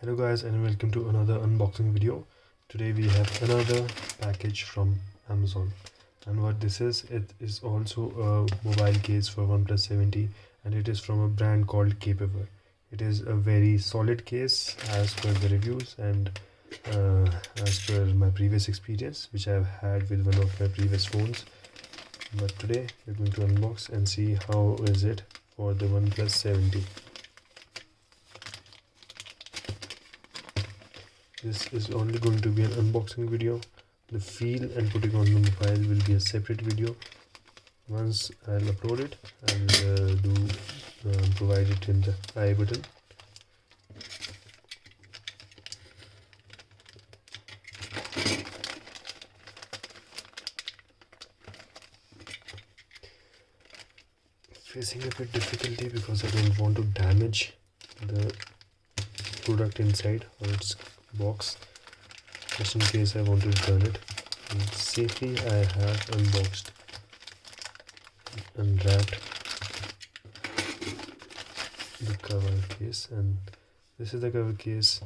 Hello guys, and welcome to another unboxing video. Today we have another package from Amazon, and what this is, it is also a mobile case for OnePlus 70, and it is from a brand called Kapaver. It is a very solid case as per the reviews and as per my previous experience which I have had with one of my previous phones. But today we're going to unbox and see how is it for the OnePlus 70. This is only going to be an unboxing video. The feel and putting on the mobile will be a separate video. Once I'll upload it, I'll provide it in the I button. Facing a bit difficulty because I don't want to damage the product inside or its box, just in case I want to return it. And safely I have unboxed, unwrapped the cover case, and this is the cover case.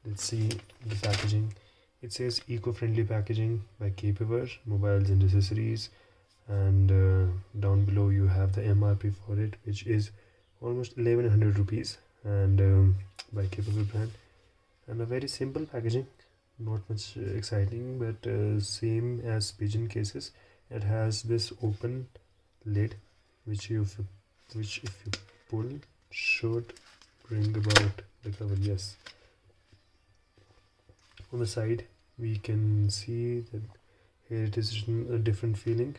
Let's see the packaging. It says eco-friendly packaging by Kapaver mobiles and accessories, and down below you have the MRP for it, which is almost 1100 rupees, and by Kapaver brand. And a very simple packaging, not much exciting, but same as pigeon cases. It has this open lid which if you pull should bring about the cover. Yes, on the side we can see that here it is written a different feeling,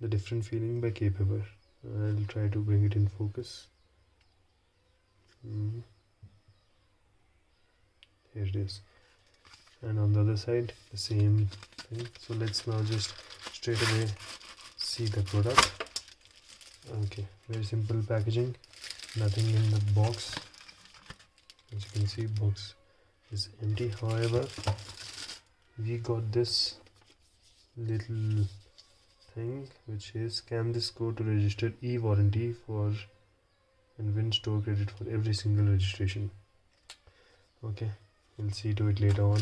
the different feeling by Kapaver. I'll try to bring it in focus. Here it is, and on the other side the same thing. So let's now just straight away see the product. Okay, very simple packaging, nothing in the box. As you can see, box is empty. However, we got this little thing which is scan this code to register e-warranty for and win store credit for every single registration. Okay, we'll see to it later on,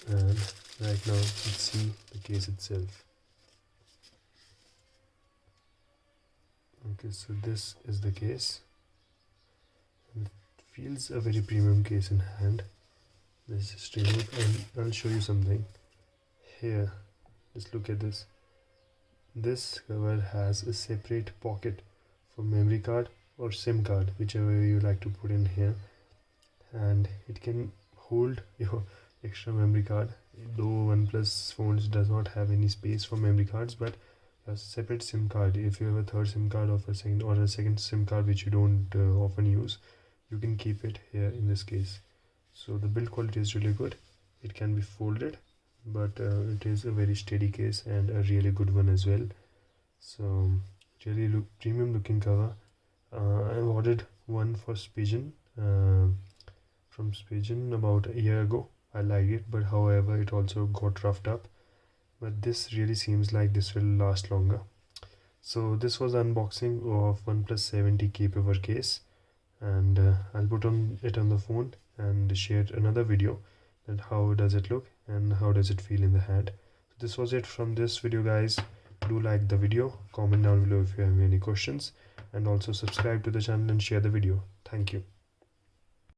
and right now let's see the case itself. Okay, so this is the case, and it feels a very premium case in hand. Let's just remove, and I'll show you something here. Just look at this. This cover has a separate pocket for memory card or SIM card, whichever you like to put in here, and it can hold your extra memory card. Though OnePlus phones does not have any space for memory cards, but a separate SIM card, if you have a third SIM card or a second SIM card which you don't often use, you can keep it here in this case. So the build quality is really good. It can be folded, but it is a very steady case and a really good one as well. So really premium looking cover. I ordered one for Pigeon from Pigeon about a year ago. I liked it, but however it also got roughed up, but this really seems like this will last longer. So this was the unboxing of OnePlus 70 Kapaver case, and I'll put it on the phone and share another video that how does it look and how does it feel in the hand. So this was it from this video, guys. Do like the video, comment down below if you have any questions, and also subscribe to the channel and share the video. Thank you.